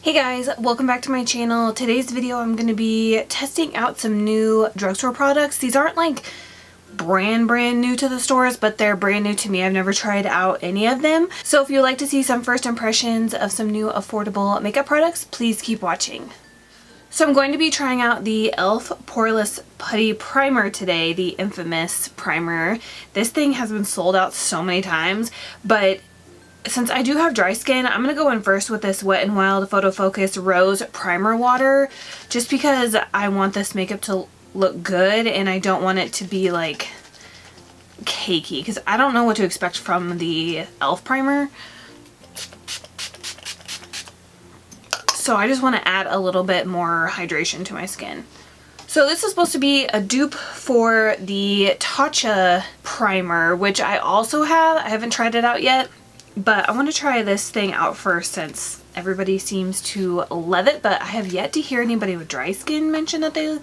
Hey guys, welcome back to my channel. Today's video I'm going to be testing out some new drugstore products. These aren't like brand new to the stores, but they're brand new to me. I've never tried out any of them. So if you'd like to see some first impressions of some new affordable makeup products, please keep watching. So I'm going to be trying out the e.l.f. Poreless Putty Primer today, the infamous primer. This thing has been sold out so many times, but since I do have dry skin, I'm going to go in first with this Wet n Wild Photo Focus Rose Primer Water, just because I want this makeup to look good and I don't want it to be like cakey, because I don't know what to expect from the e.l.f. primer. So I just want to add a little bit more hydration to my skin. So this is supposed to be a dupe for the Tatcha primer, which I also have. I haven't tried it out yet. But I want to try this thing out first since everybody seems to love it, but I have yet to hear anybody with dry skin mention that they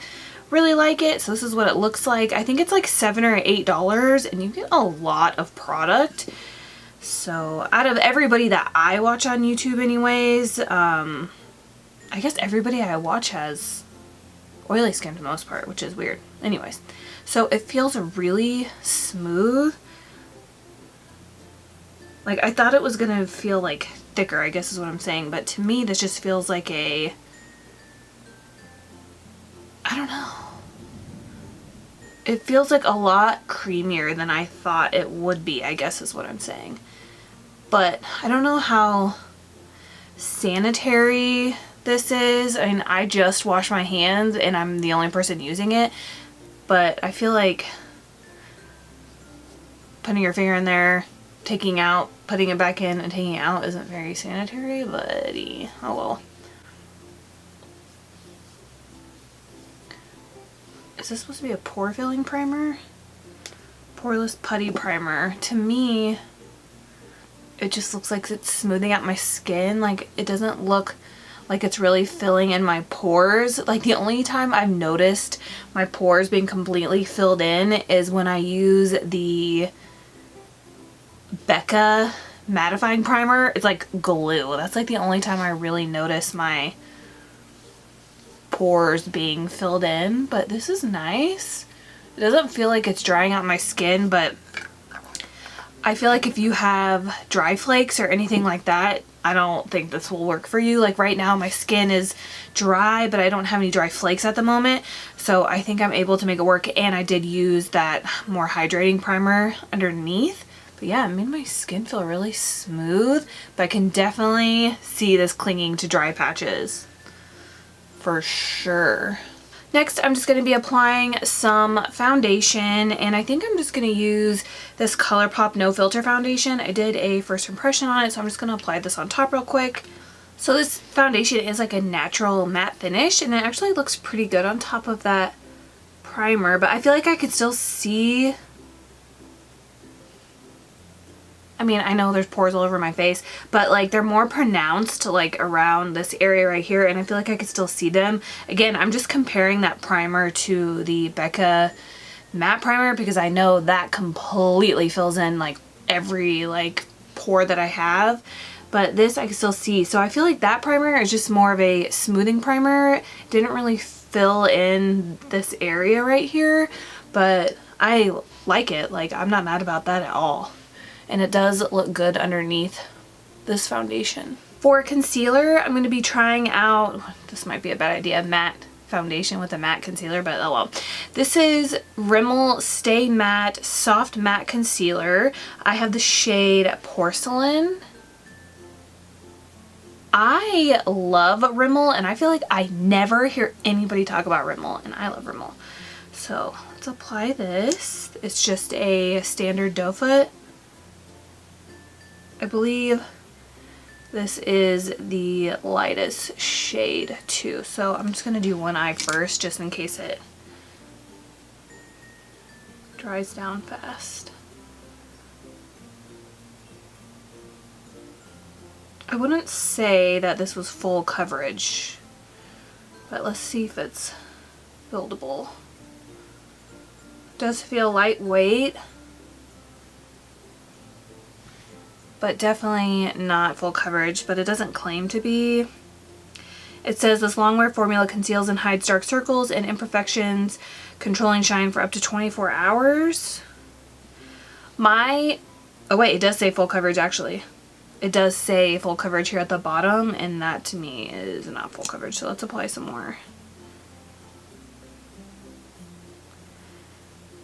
really like it. So this is what it looks like. I think it's like $7 or $8 and you get a lot of product. So out of everybody that I watch on YouTube anyways, I guess everybody I watch has oily skin for the most part, which is weird. Anyways, so it feels really smooth. Like, I thought it was gonna feel like thicker, I guess is what I'm saying, but to me this just feels like I don't know. It feels like a lot creamier than I thought it would be, I guess is what I'm saying. But I don't know how sanitary this is. I mean, I just wash my hands and I'm the only person using it, but I feel like putting your finger in there, taking out, putting it back in, and taking it out isn't very sanitary, but oh well. Is this supposed to be a pore filling primer? Poreless Putty Primer. To me, it just looks like it's smoothing out my skin. Like, it doesn't look like it's really filling in my pores. Like, the only time I've noticed my pores being completely filled in is when I use the Becca mattifying primer. It's like glue. That's like the only time I really notice my pores being filled in, but this is nice. It doesn't feel like it's drying out my skin, but I feel like if you have dry flakes or anything like that, I don't think this will work for you. Like right now my skin is dry, but I don't have any dry flakes at the moment, so I think I'm able to make it work, and I did use that more hydrating primer underneath. But yeah, it made my skin feel really smooth, but I can definitely see this clinging to dry patches for sure. Next, I'm just going to be applying some foundation, and I think I'm just going to use this ColourPop No Filter foundation. I did a first impression on it, so I'm just going to apply this on top real quick. So this foundation is like a natural matte finish, and it actually looks pretty good on top of that primer, but I feel like I could still see, I mean, I know there's pores all over my face, but like they're more pronounced like around this area right here, and I feel like I could still see them. Again, I'm just comparing that primer to the Becca matte primer because I know that completely fills in like every like pore that I have, but this I can still see. So I feel like that primer is just more of a smoothing primer. It didn't really fill in this area right here, but I like it. Like, I'm not mad about that at all. And it does look good underneath this foundation. For concealer, I'm going to be trying out, this might be a bad idea, matte foundation with a matte concealer, but oh well. This is Rimmel Stay Matte Soft Matte Concealer. I have the shade Porcelain. I love Rimmel, and I feel like I never hear anybody talk about Rimmel, and I love Rimmel. So let's apply this. It's just a standard doe foot. I believe this is the lightest shade too, so I'm just going to do one eye first just in case it dries down fast. I wouldn't say that this was full coverage, but let's see if it's buildable. It does feel lightweight, but definitely not full coverage, but it doesn't claim to be. It says this longwear formula conceals and hides dark circles and imperfections, controlling shine for up to 24 hours. Oh wait, it does say full coverage actually. It does say full coverage here at the bottom, and that to me is not full coverage. So let's apply some more.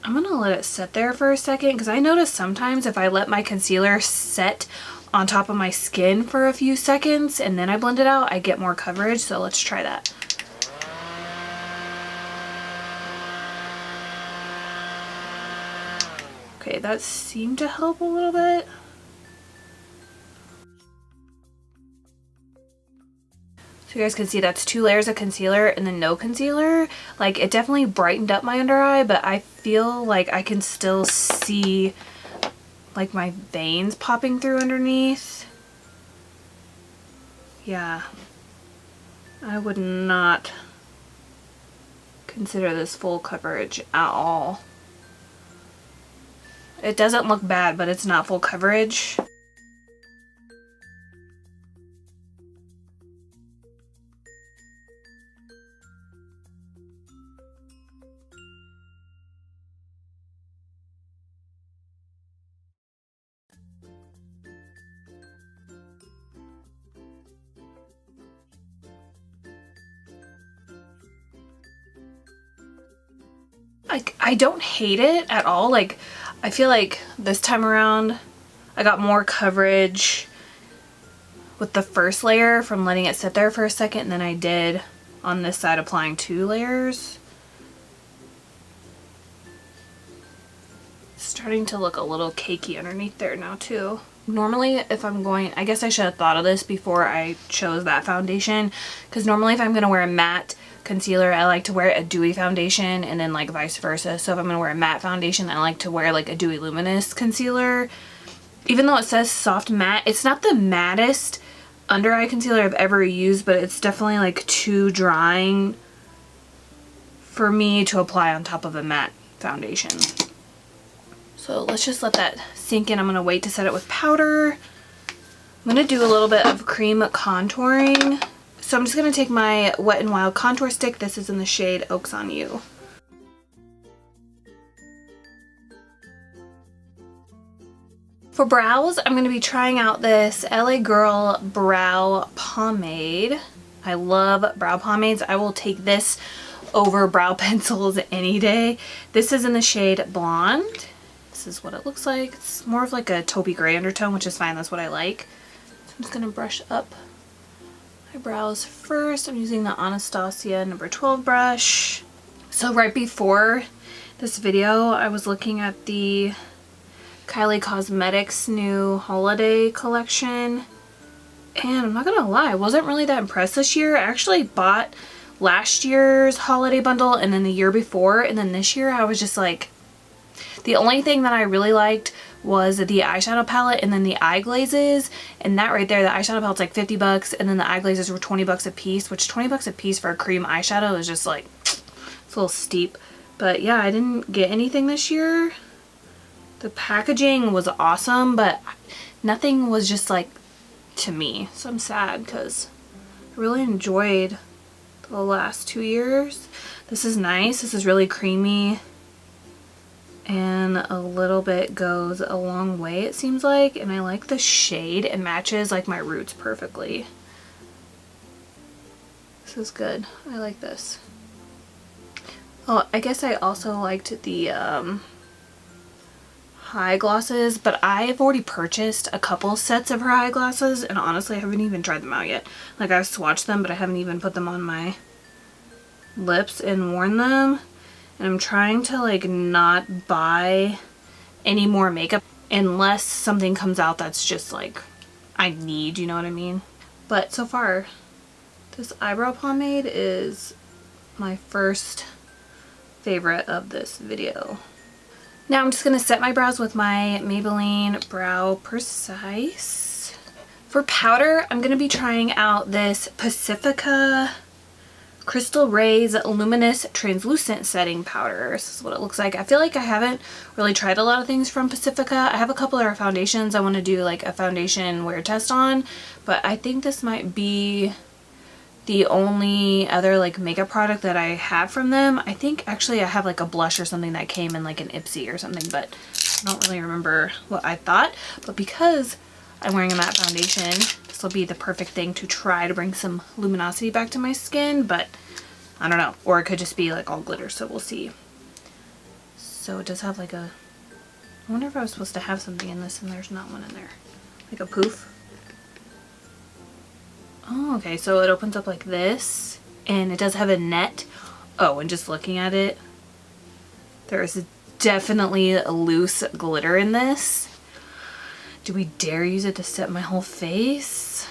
I'm gonna let it sit there for a second because I notice sometimes if I let my concealer set on top of my skin for a few seconds and then I blend it out, I get more coverage. So let's try that. Okay, that seemed to help a little bit. So you guys can see that's 2 layers of concealer and then no concealer. Like, it definitely brightened up my under eye, but I feel like I can still see like my veins popping through underneath. Yeah, I would not consider this full coverage at all. It doesn't look bad, but it's not full coverage. Like, I don't hate it at all. Like, I feel like this time around I got more coverage with the first layer from letting it sit there for a second than I did on this side applying 2 layers. It's starting to look a little cakey underneath there now too. Normally if I'm going, I guess I should have thought of this before I chose that foundation, because normally if I'm going to wear a matte concealer, I like to wear a dewy foundation, and then like vice versa. So if I'm going to wear a matte foundation, I like to wear like a dewy luminous concealer. Even though it says soft matte, it's not the mattest under eye concealer I've ever used, but it's definitely like too drying for me to apply on top of a matte foundation. So let's just let that sink in. I'm going to wait to set it with powder. I'm going to do a little bit of cream contouring. So I'm just going to take my Wet n Wild contour stick. This is in the shade Oaks on You. For brows, I'm going to be trying out this LA Girl Brow Pomade. I love brow pomades. I will take this over brow pencils any day. This is in the shade Blonde. This is what it looks like. It's more of like a taupey gray undertone, which is fine. That's what I like. So I'm just going to brush up my brows first. I'm using the Anastasia number 12 brush. So right before this video, I was looking at the Kylie Cosmetics new holiday collection, and I'm not gonna lie, I wasn't really that impressed this year. I actually bought last year's holiday bundle and then the year before, and then this year I was just like, the only thing that I really liked was the eyeshadow palette and then the eye glazes, and that right there, the eyeshadow palette's like 50 bucks and then the eye glazes were 20 bucks a piece, which 20 bucks a piece for a cream eyeshadow is just like, it's a little steep. But yeah, I didn't get anything this year. The packaging was awesome, but nothing was just like to me. So I'm sad because I really enjoyed the last 2 years. This is nice. This is really creamy, and a little bit goes a long way, it seems like, and I like the shade. It matches like my roots perfectly. This is good. I like this. Oh, I guess I also liked the high glosses, but I've already purchased a couple sets of her high glosses, and honestly I haven't even tried them out yet. Like, I've swatched them, but I haven't even put them on my lips and worn them. And I'm trying to like not buy any more makeup unless something comes out that's just like I need, you know what I mean? But so far, this eyebrow pomade is my first favorite of this video. Now I'm just going to set my brows with my Maybelline Brow Precise. For powder, I'm going to be trying out this Pacifica Crystal Rays Luminous Translucent Setting Powder. This is what it looks like. I feel like I haven't really tried a lot of things from Pacifica. I have a couple of foundations I want to do like a foundation wear test on, but I think this might be the only other like makeup product that I have from them. I think actually I have like a blush or something that came in like an Ipsy or something, but I don't really remember what I thought. But because I'm wearing a matte foundation, this will be the perfect thing to try to bring some luminosity back to my skin, but I don't know. Or it could just be like all glitter, so we'll see. So it does have like a, I wonder if I was supposed to have something in this and there's not one in there. Like a poof. Oh, okay, so it opens up like this, and it does have a net. Oh, and just looking at it, there's definitely a loose glitter in this. Do we dare use it to set my whole face?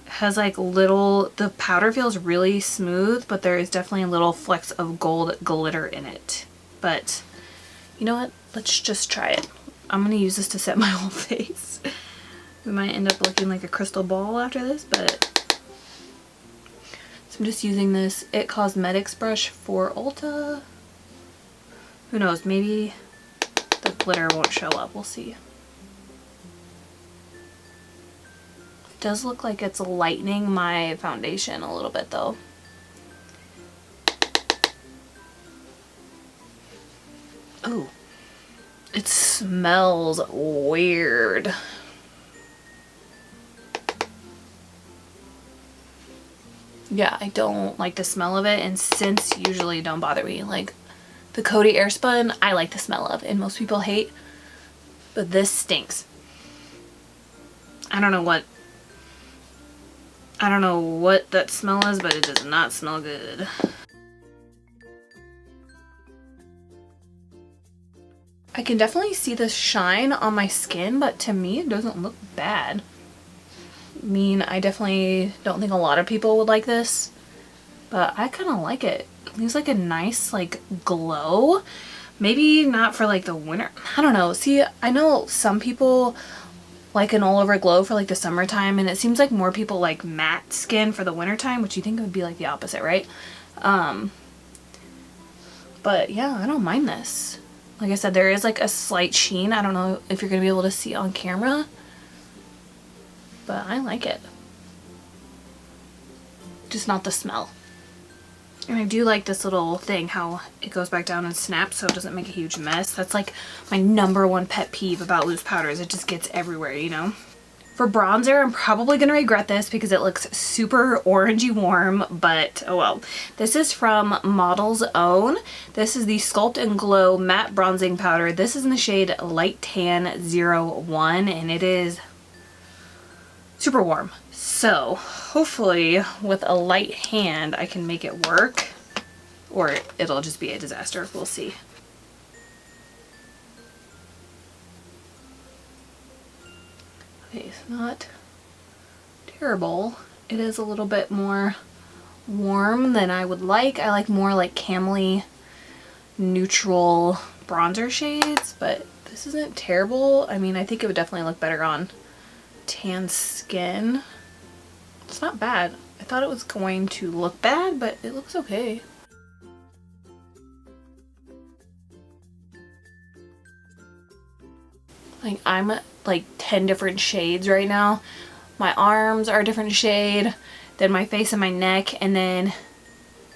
It has like little, the powder feels really smooth, but there is definitely a little flecks of gold glitter in it. But you know what? Let's just try it. I'm gonna use this to set my whole face. We might end up looking like a crystal ball after this, but so I'm just using this It Cosmetics brush for Ulta. Who knows, maybe the glitter won't show up. We'll see. It does look like it's lightening my foundation a little bit though. Oh, it smells weird. Yeah, I don't like the smell of it, and scents usually don't bother me. Like the Coty Airspun, I like the smell of, and most people hate, but this stinks. I don't know what that smell is, but it does not smell good. I can definitely see the shine on my skin, but to me it doesn't look bad. I mean, I definitely don't think a lot of people would like this, but I kind of like it. It leaves like a nice like glow. Maybe not for like the winter. I don't know. See, I know some people like an all over glow for like the summertime, and it seems like more people like matte skin for the wintertime, which you think would be like the opposite, right? But yeah, I don't mind this. Like I said, there is like a slight sheen. I don't know if you're gonna be able to see on camera, but I like it. Just not the smell. And I do like this little thing, how it goes back down and snaps so it doesn't make a huge mess. That's like my #1 pet peeve about loose powders. It just gets everywhere, you know? For bronzer, I'm probably gonna regret this because it looks super orangey warm, but oh well. This is from Model's Own. This is the Sculpt and Glow Matte Bronzing Powder. This is in the shade Light Tan 01, and it is super warm. So hopefully with a light hand I can make it work, or it'll just be a disaster. We'll see. Okay, it's not terrible. It is a little bit more warm than I would like. I like more like camely neutral bronzer shades, but this isn't terrible. I mean, I think it would definitely look better on tan skin. It's not bad. I thought it was going to look bad, but it looks okay. Like I'm at like 10 different shades right now. My arms are a different shade, then my face and my neck, and then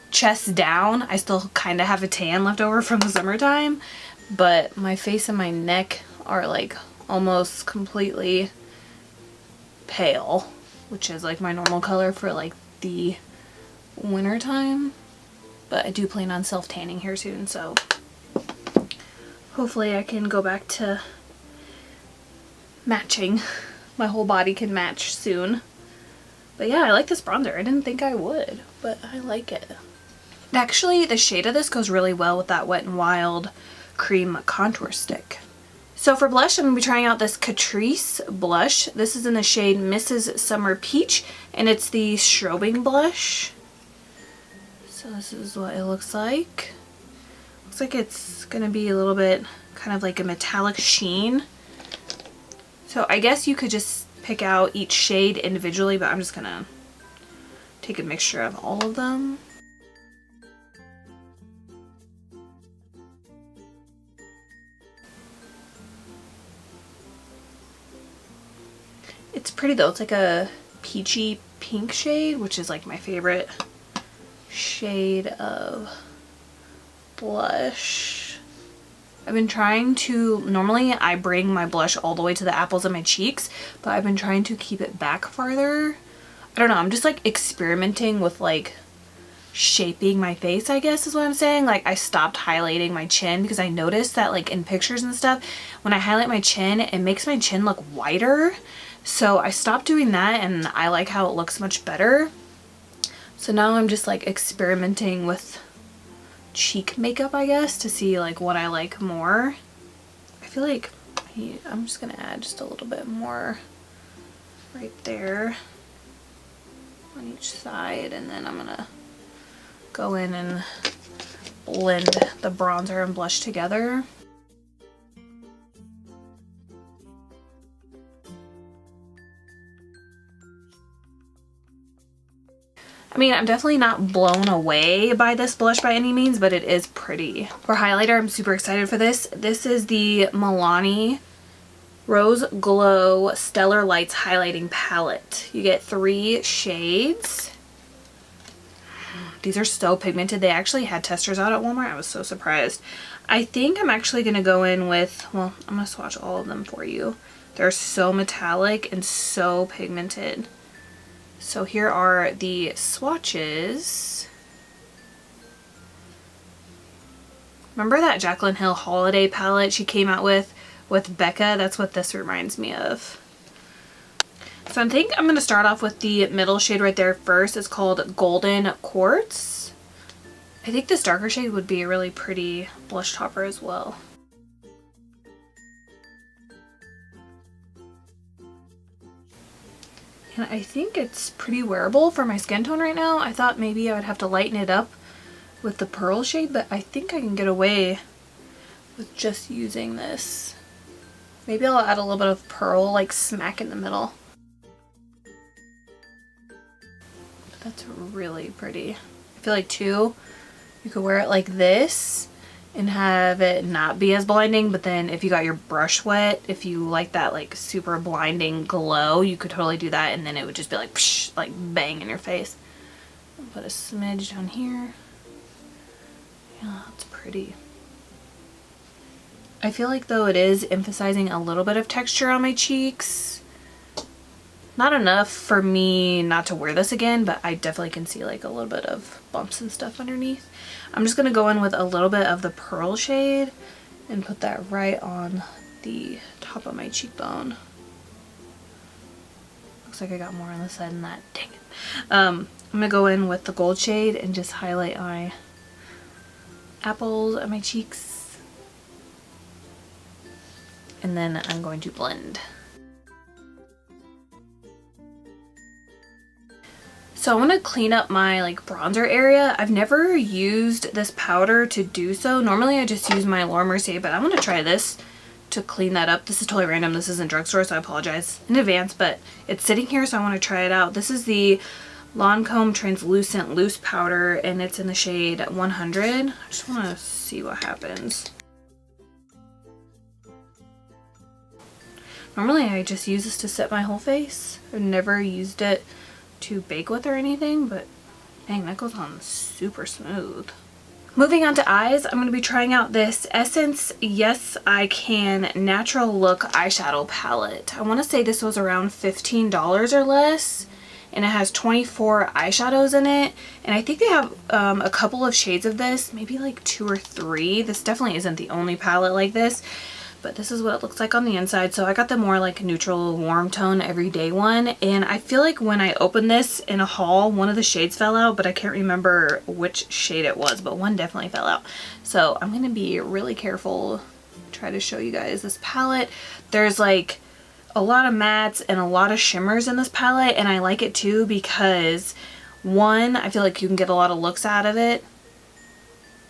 chest down. I still kind of have a tan left over from the summertime, but my face and my neck are like almost completely pale, which is like my normal color for like the winter time. But I do plan on self-tanning here soon, so hopefully I can go back to matching. My whole body can match soon. But yeah, I like this bronzer. I didn't think I would, but I like it. Actually, the shade of this goes really well with that Wet n Wild cream contour stick. So for blush, I'm going to be trying out this Catrice blush. This is in the shade Mrs. Summer Peach, and it's the Strobing blush. So this is what it looks like. Looks like it's going to be a little bit kind of like a metallic sheen. So I guess you could just pick out each shade individually, but I'm just going to take a mixture of all of them. It's pretty though. It's like a peachy pink shade, which is like my favorite shade of blush. I've been trying to, normally I bring my blush all the way to the apples of my cheeks, but I've been trying to keep it back farther. I don't know, I'm just like experimenting with like shaping my face, I guess is what I'm saying. Like I stopped highlighting my chin because I noticed that like in pictures and stuff, when I highlight my chin, it makes my chin look whiter. So I stopped doing that and I like how it looks much better. So now I'm just like experimenting with cheek makeup, I guess, to see like what I like more. I feel like I'm just gonna add just a little bit more right there on each side, and then I'm gonna go in and blend the bronzer and blush together. I mean, I'm definitely not blown away by this blush by any means, but it is pretty. For highlighter, I'm super excited for this. This is the Milani Rose Glow Stellar Lights Highlighting Palette. You get 3 shades. These are so pigmented. They actually had testers out at Walmart. I was so surprised. I think I'm actually going to go in with, well, I'm going to swatch all of them for you. They're so metallic and so pigmented. So here are the swatches. Remember that Jaclyn Hill holiday palette she came out with Becca? That's what this reminds me of. So I think I'm going to start off with the middle shade right there first. It's called Golden Quartz. I think this darker shade would be a really pretty blush topper as well. And I think it's pretty wearable for my skin tone right now. I thought maybe I would have to lighten it up with the pearl shade, but I think I can get away with just using this. Maybe I'll add a little bit of pearl like smack in the middle. That's really pretty. I feel like too, you could wear it like this and have it not be as blinding, but then if you got your brush wet, if you like that like super blinding glow, you could totally do that, and then it would just be like psh, like bang in your face. I'll put a smidge down here. Yeah, that's pretty. I feel like though it is emphasizing a little bit of texture on my cheeks. Not enough for me not to wear this again, but I definitely can see like a little bit of bumps and stuff underneath. I'm just going to go in with a little bit of the pearl shade and put that right on the top of my cheekbone. Looks like I got more on this side than that. Dang it. I'm going to go in with the gold shade and just highlight my apples and my cheeks. And then I'm going to blend. So I want to clean up my like bronzer area. I've never used this powder to do so. Normally I just use my Laura Mercier, but I'm going to try this to clean that up. This is totally random. This isn't drugstore, so I apologize in advance, but it's sitting here, so I want to try it out. This is the Lancome Translucent Loose Powder, and it's in the shade 100. I just want to see what happens. Normally I just use this to set my whole face. I've never used it to bake with or anything, but dang, that goes on super smooth. Moving on to eyes, I'm going to be trying out this Essence Yes I Can Natural Look eyeshadow palette. I want to say this was around $15 or less, and it has 24 eyeshadows in it, and I think they have a couple of shades of this, maybe like 2 or 3. This definitely isn't the only palette like this, but this is what it looks like on the inside. So I got the more like neutral warm tone everyday one, and I feel like when I opened this in a haul, one of the shades fell out, but I can't remember which shade it was, but one definitely fell out. So I'm gonna be really careful, try to show you guys this palette. There's like a lot of mattes and a lot of shimmers in this palette, and I like it too because one, I feel like you can get a lot of looks out of it,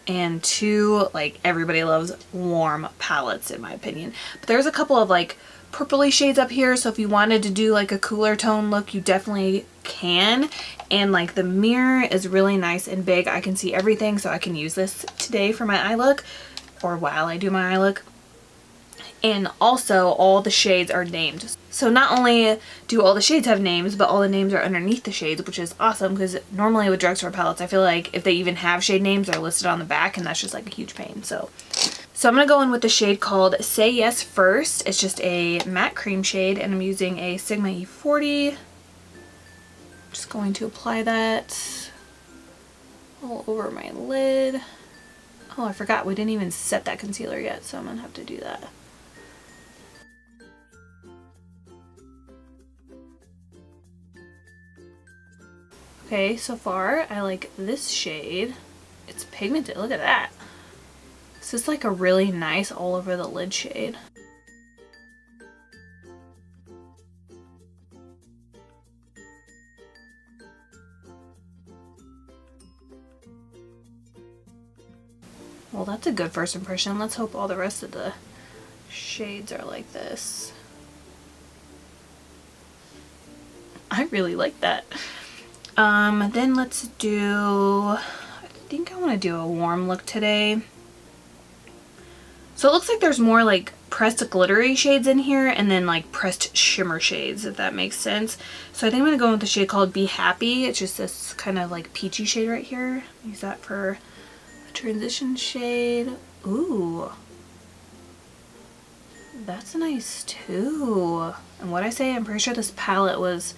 and 2, like everybody loves warm palettes in my opinion. But there's a couple of like purpley shades up here, so if you wanted to do like a cooler tone look, you definitely can. And like the mirror is really nice and big. I can see everything, so I can use this today for my eye look, or while I do my eye look. And also all the shades are named. So not only do all the shades have names, but all the names are underneath the shades, which is awesome because normally with drugstore palettes, I feel like if they even have shade names, they're listed on the back and that's just like a huge pain. So I'm going to go in with the shade called Say Yes First. It's just a matte cream shade and I'm using a Sigma E40. Just going to apply that all over my lid. Oh, I forgot we didn't even set that concealer yet, so I'm going to have to do that. Okay, so far I like this shade. It's pigmented, look at that. This is like a really nice all over the lid shade. Well, that's a good first impression. Let's hope all the rest of the shades are like this. I really like that. Then let's do, I think I want to do a warm look today. So it looks like there's more like pressed glittery shades in here and then like pressed shimmer shades, if that makes sense. So I think I'm going to go with the shade called Be Happy. It's just this kind of like peachy shade right here. Use that for a transition shade. Ooh. That's nice too. And what I say, I'm pretty sure this palette was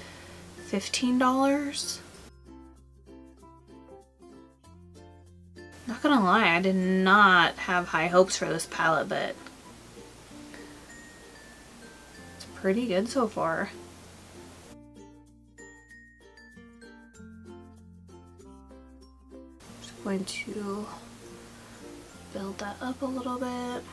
$15. Not gonna lie, I did not have high hopes for this palette, but it's pretty good so far. Just going to build that up a little bit.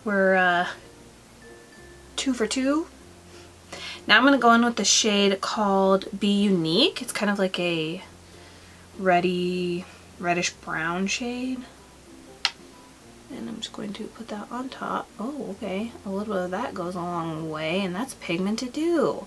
We're 2 for 2. Now I'm going to go in with the shade called Be Unique. It's kind of like a reddish brown shade. And I'm just going to put that on top. Oh, okay. A little bit of that goes a long way, and that's pigmented too.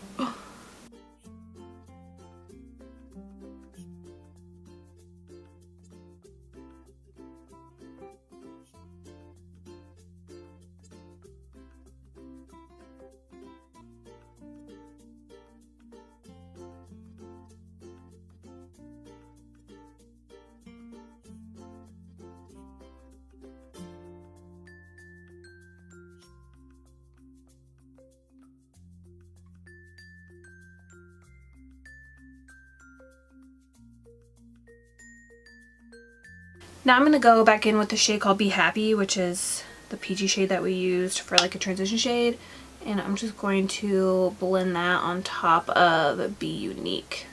Now I'm going to go back in with the shade called Be Happy, which is the peachy shade that we used for like a transition shade. And I'm just going to blend that on top of Be Unique.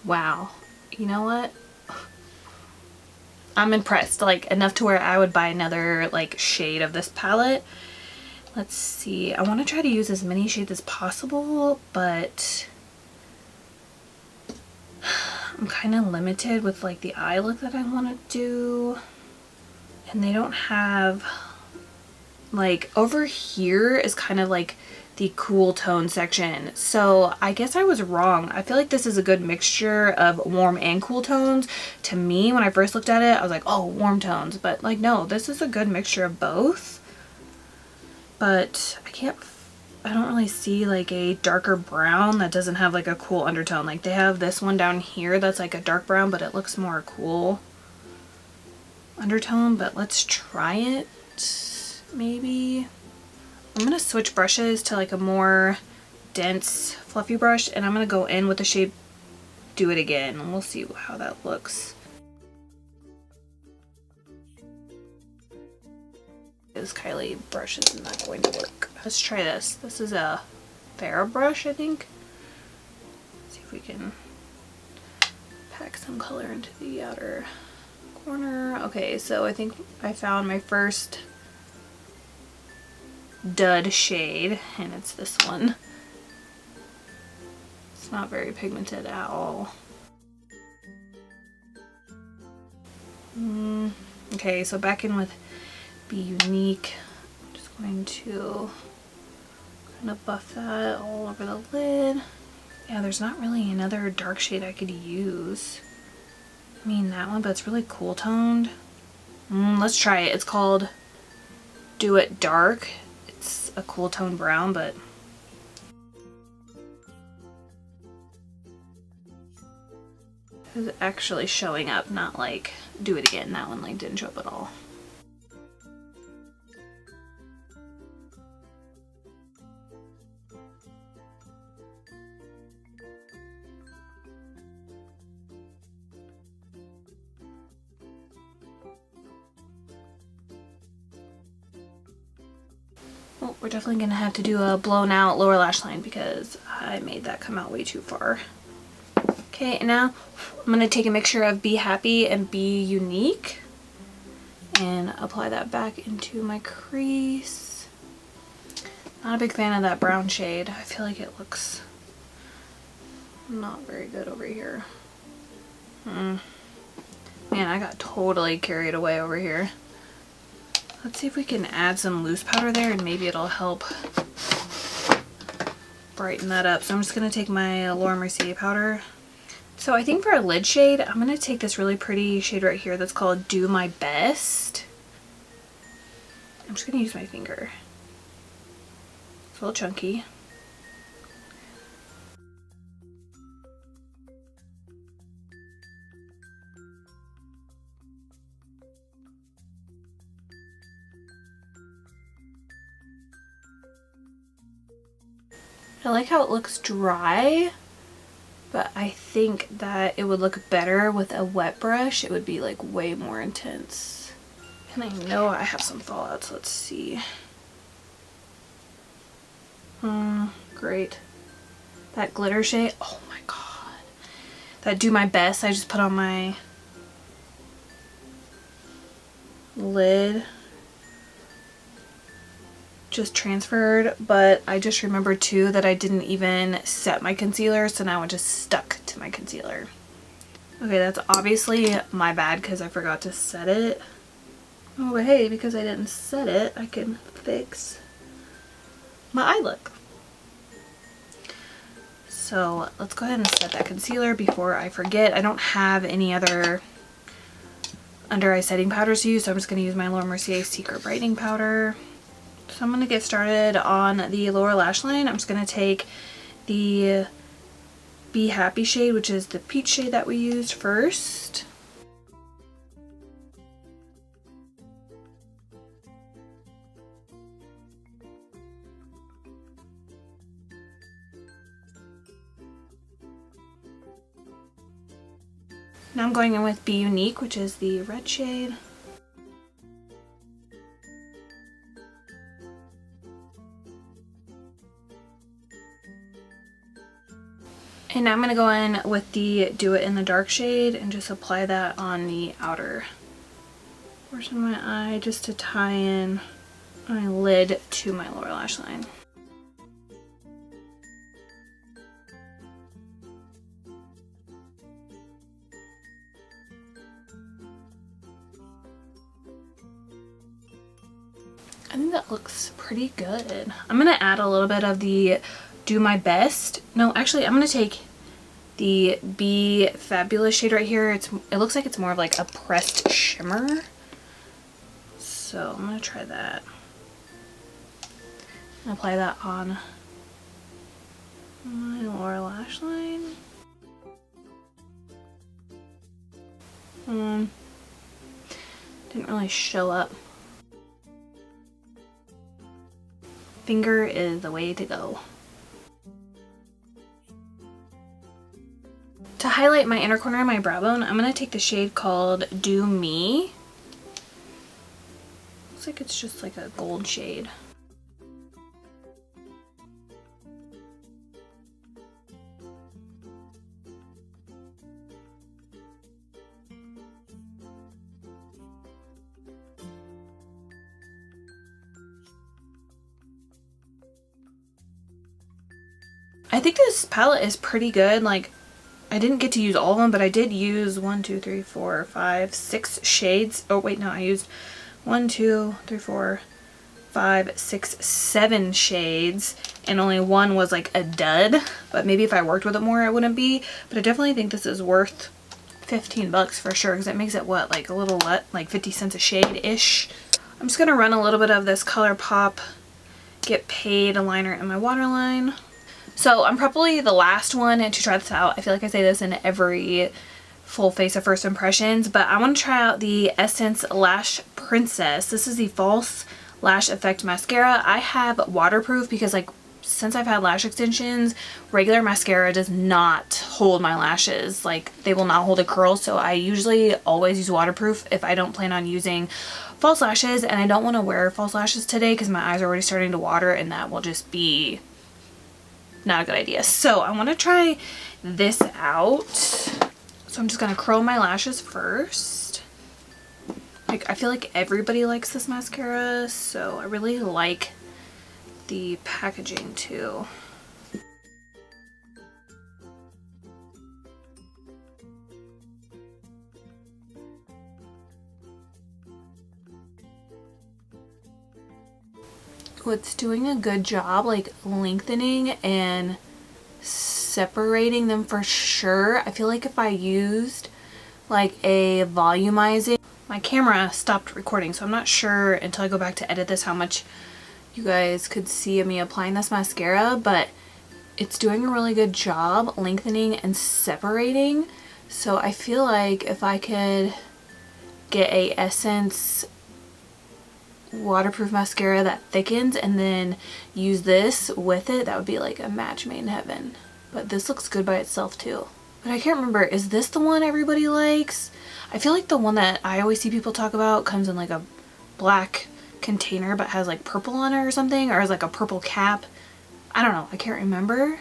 Wow. You know what? I'm impressed. Like enough to where I would buy another like shade of this palette. Let's see. I want to try to use as many shades as possible, but I'm kind of limited with like the eye look that I want to do. And they don't have, like over here is kind of like the cool tone section. So I guess I was wrong. I feel like this is a good mixture of warm and cool tones. To me, when I first looked at it, I was like, oh, warm tones. But like, no, this is a good mixture of both. But I don't really see like a darker brown that doesn't have like a cool undertone. Like they have this one down here that's like a dark brown, but it looks more cool undertone. But let's try it, maybe. I'm gonna switch brushes to like a more dense fluffy brush, and I'm gonna go in with the shade Do It Again, and we'll see how that looks. This Kylie brush is not going to work. Let's try this. This is a Fair brush, I think. Let's see if we can pack some color into the outer corner. Okay, so I think I found my first dud shade, and it's this one. It's not very pigmented at all. Okay, so back in with Be Unique. I'm just going to kind of buff that all over the lid. Yeah, there's not really another dark shade I could use. I mean, that one, but it's really cool toned. Let's try it. It's called Do It Dark. It's a cool tone brown, but it's actually showing up, not like Do It Again. That one like didn't show up at all. Well, we're definitely gonna have to do a blown out lower lash line because I made that come out way too far. Okay, and now I'm gonna take a mixture of Be Happy and Be Unique and apply that back into my crease. Not a big fan of that brown shade. I feel like it looks not very good over here. Man, I got totally carried away over here. Let's see if we can add some loose powder there and maybe it'll help brighten that up. So I'm just going to take my Laura Mercier powder. So I think for a lid shade, I'm going to take this really pretty shade right here that's called Do My Best. I'm just going to use my finger. It's a little chunky. I like how it looks dry, but I think that it would look better with a wet brush. It would be like way more intense. And I know I have some fallouts. Let's see. Great. That glitter shade. Oh my god. That Do My Best I just put on my lid just transferred, but I just remembered too that I didn't even set my concealer, so now it just stuck to my concealer. Okay, that's obviously my bad because I forgot to set it. Oh, but hey, because I didn't set it, I can fix my eye look. So let's go ahead and set that concealer before I forget. I don't have any other under eye setting powders to use, so I'm just going to use my Laura Mercier Secret Brightening Powder. So I'm going to get started on the lower lash line. I'm just going to take the Be Happy shade, which is the peach shade that we used first. Now I'm going in with Be Unique, which is the red shade. And now I'm going to go in with the Do It in the Dark shade and just apply that on the outer portion of my eye just to tie in my lid to my lower lash line. I think that looks pretty good. I'm going to add a little bit of the Do My Best. No, actually I'm going to take the Be Fabulous shade right here. It looks like it's more of like a pressed shimmer. So I'm going to try that. And apply that on my lower lash line. Didn't really show up. Finger is the way to go. To highlight my inner corner of my brow bone, I'm going to take the shade called Do Me. Looks like it's just like a gold shade. I think this palette is pretty good. Like, I I didn't get to use all of them, but I did use 6 shades. Oh wait, no, I used 7 shades, and only one was like a dud, but maybe if I worked with it more it wouldn't be. But I definitely think this is worth 15 bucks for sure, because it makes it what, like a little like 50 cents a shade ish. I'm just gonna run a little bit of this ColourPop Get Paid liner in my waterline. So I'm probably the last one to try this out. I feel like I say this in every full face of first impressions, but I want to try out the Essence Lash Princess. This is the False Lash Effect Mascara. I have waterproof because, like, since I've had lash extensions, regular mascara does not hold my lashes. Like, they will not hold a curl, so I usually always use waterproof if I don't plan on using false lashes, and I don't want to wear false lashes today because my eyes are already starting to water, and that will just be not a good idea. So I want to try this out. So I'm just going to curl my lashes first. Like, I feel like everybody likes this mascara, so I really like the packaging too. It's doing a good job like lengthening and separating them for sure. I feel like if I used like a volumizing, my camera stopped recording, so I'm not sure until I go back to edit this how much you guys could see of me applying this mascara, but it's doing a really good job lengthening and separating. So I feel like if I could get a Essence waterproof mascara that thickens and then use this with it, that would be like a match made in heaven. But this looks good by itself too. But I can't remember, is this the one everybody likes? I feel like the one that I always see people talk about comes in like a black container but has like purple on it or something, or is like a purple cap. I don't know, I can't remember.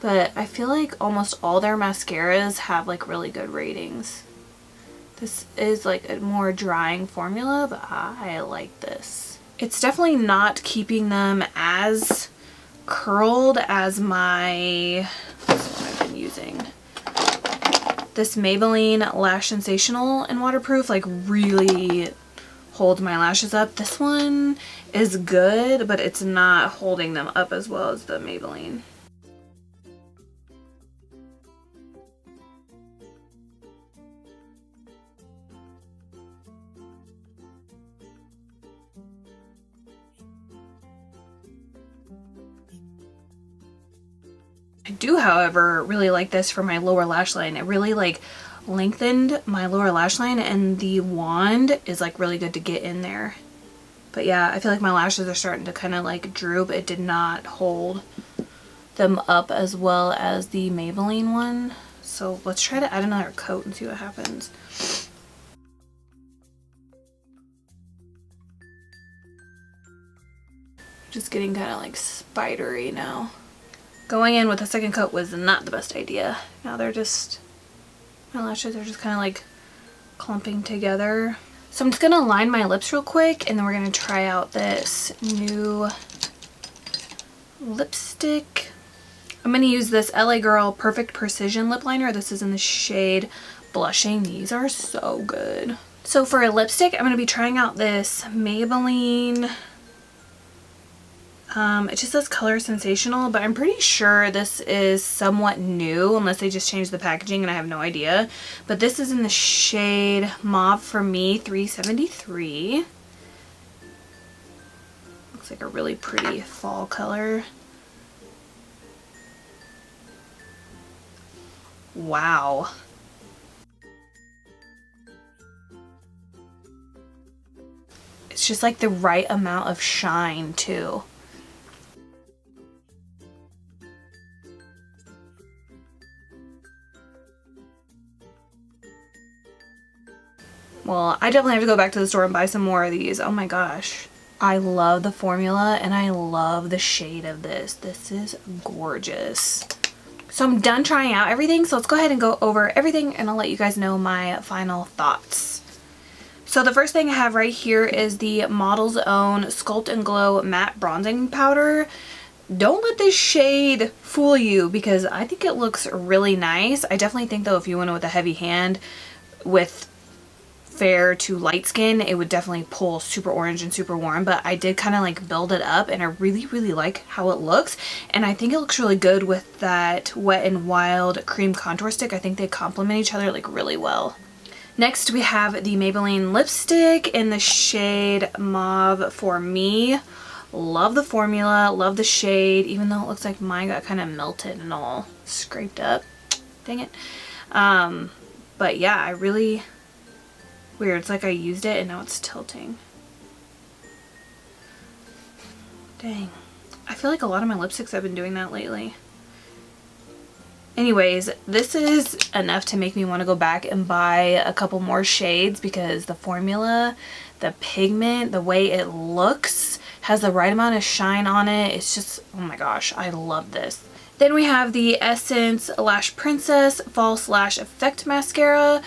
But I feel like almost all their mascaras have like really good ratings. This is like a more drying formula, but I like this. It's definitely not keeping them as curled as my, what's what I've been using. This Maybelline Lash Sensational and waterproof like really holds my lashes up. This one is good, but it's not holding them up as well as the Maybelline. I do, however, really like this for my lower lash line. It really like lengthened my lower lash line, and the wand is like really good to get in there. But yeah, I feel like my lashes are starting to kind of like droop. It did not hold them up as well as the Maybelline one. So let's try to add another coat and see what happens. Just getting kind of like spidery now. Going in with a second coat was not the best idea. Now they're just, my lashes are just kind of like clumping together. So I'm just gonna line my lips real quick, and then we're gonna try out this new lipstick. I'm gonna use this LA Girl Perfect Precision lip liner. This is in the shade Blushing. These are so good. So for a lipstick, I'm gonna be trying out this Maybelline, it just says Color Sensational, but I'm pretty sure this is somewhat new unless they just changed the packaging and I have no idea. But this is in the shade Mauve for Me 373. Looks like a really pretty fall color. Wow. It's just like the right amount of shine too. Well, I definitely have to go back to the store and buy some more of these. Oh my gosh. I love the formula and I love the shade of this. This is gorgeous. So I'm done trying out everything. So let's go ahead and go over everything and I'll let you guys know my final thoughts. So the first thing I have right here is the Model's Own Sculpt and Glow Matte Bronzing Powder. don't let this shade fool you because I think it looks really nice. I definitely think though if you went with a heavy hand with fair to light skin, it would definitely pull super orange and super warm, but I did kind of like build it up and I really like how it looks, and I think it looks really good with that Wet n Wild cream contour stick. I think they complement each other like really well. Next we have the Maybelline lipstick in the shade Mauve for Me. Love the formula, love the shade, even though it looks like mine got kind of melted and all scraped up. Dang it. But yeah, I really, weird, it's like I used it and now it's tilting. Dang. I feel like a lot of my lipsticks have been doing that lately. Anyways, this is enough to make me want to go back and buy a couple more shades because the formula, the pigment, the way it looks, has the right amount of shine on it. It's just, oh my gosh, I love this. Then we have the Essence Lash Princess False Lash Effect Mascara.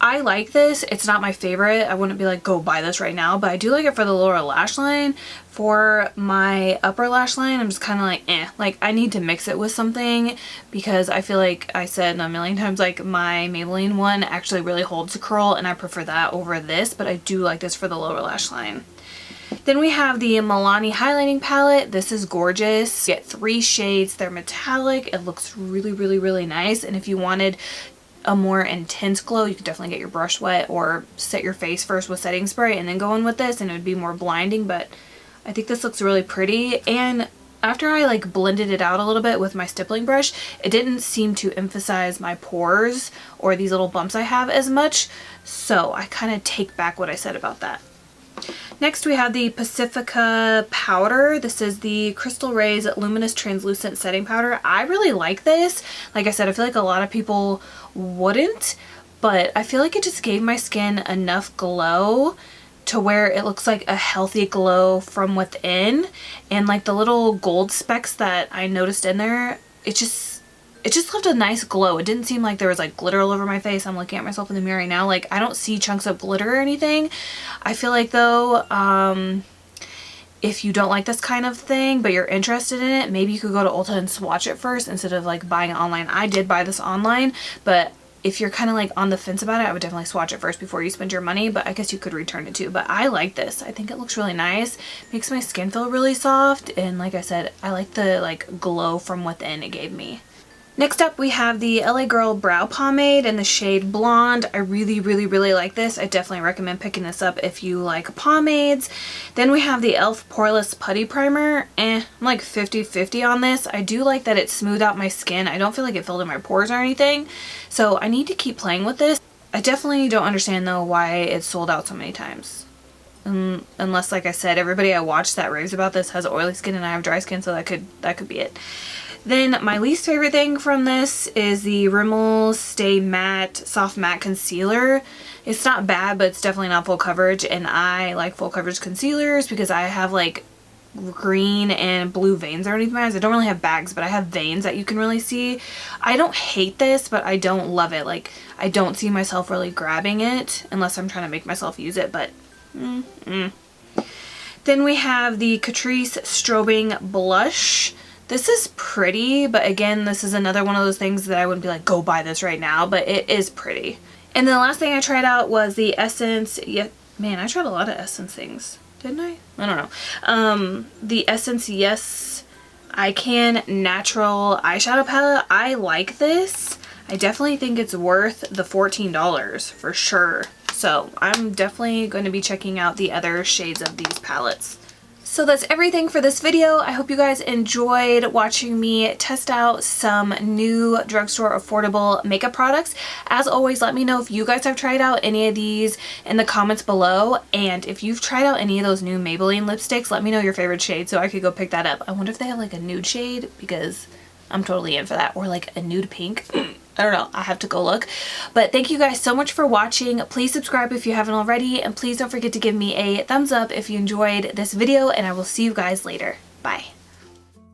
I like this. It's not my favorite. I wouldn't be like, go buy this right now, but I do like it for the lower lash line. For my upper lash line, I'm just kind of like, like I need to mix it with something because I feel like I said a million times, like my Maybelline one actually really holds a curl and I prefer that over this, but I do like this for the lower lash line. Then we have the Milani highlighting palette. This is gorgeous. You get 3 shades. They're metallic. It looks really nice, and if you wanted a more intense glow, you could definitely get your brush wet or set your face first with setting spray and then go in with this and it would be more blinding, but I think this looks really pretty. And after I like blended it out a little bit with my stippling brush, it didn't seem to emphasize my pores or these little bumps I have as much, so I kind of take back what I said about that. Next we have the Pacifica powder. This is the Crystal Rays Luminous Translucent Setting Powder. I really like this. Like I said, I feel like a lot of people wouldn't, but I feel like it just gave my skin enough glow to where it looks like a healthy glow from within, and like the little gold specks that I noticed in there, it just left a nice glow. It didn't seem like there was like glitter all over my face. I'm looking at myself in the mirror right now, like I don't see chunks of glitter or anything. I feel like though, if you don't like this kind of thing but you're interested in it, maybe you could go to Ulta and swatch it first instead of like buying it online. I did buy this online, but if you're kind of like on the fence about it, I would definitely swatch it first before you spend your money, but I guess you could return it too. But I like this. I think it looks really nice. Makes my skin feel really soft, and like I said, I like the like glow from within it gave me. Next up we have the LA Girl Brow Pomade in the shade Blonde. I really like this. I definitely recommend picking this up if you like pomades. Then we have the e.l.f. Poreless Putty Primer. I'm like 50-50 on this. I do like that it smoothed out my skin. I don't feel like it filled in my pores or anything, so I need to keep playing with this. I definitely don't understand though why it's sold out so many times. Unless, like I said, everybody I watch that raves about this has oily skin and I have dry skin, so that could be it. Then my least favorite thing from this is the Rimmel Stay Matte Soft Matte Concealer. It's not bad, but it's definitely not full coverage, and I like full coverage concealers because I have like green and blue veins underneath my eyes. I don't really have bags, but I have veins that you can really see. I don't hate this, but I don't love it. Like, I don't see myself really grabbing it unless I'm trying to make myself use it, but Then we have the Catrice Strobing Blush. This is pretty, but again, this is another one of those things that I wouldn't be like, go buy this right now, but it is pretty. And then the last thing I tried out was the Essence, man, I tried a lot of Essence things, didn't I? I don't know. The Essence Yes I Can Natural Eyeshadow Palette. I like this. I definitely think it's worth the $14 for sure. So I'm definitely going to be checking out the other shades of these palettes. So that's everything for this video. I hope you guys enjoyed watching me test out some new drugstore affordable makeup products. As always, let me know if you guys have tried out any of these in the comments below. And if you've tried out any of those new Maybelline lipsticks, let me know your favorite shade so I could go pick that up. I wonder if they have like a nude shade, because I'm totally in for that. Or like a nude pink. I don't know. I have to go look. But thank you guys so much for watching. Please subscribe if you haven't already. And please don't forget to give me a thumbs up if you enjoyed this video. And I will see you guys later. Bye.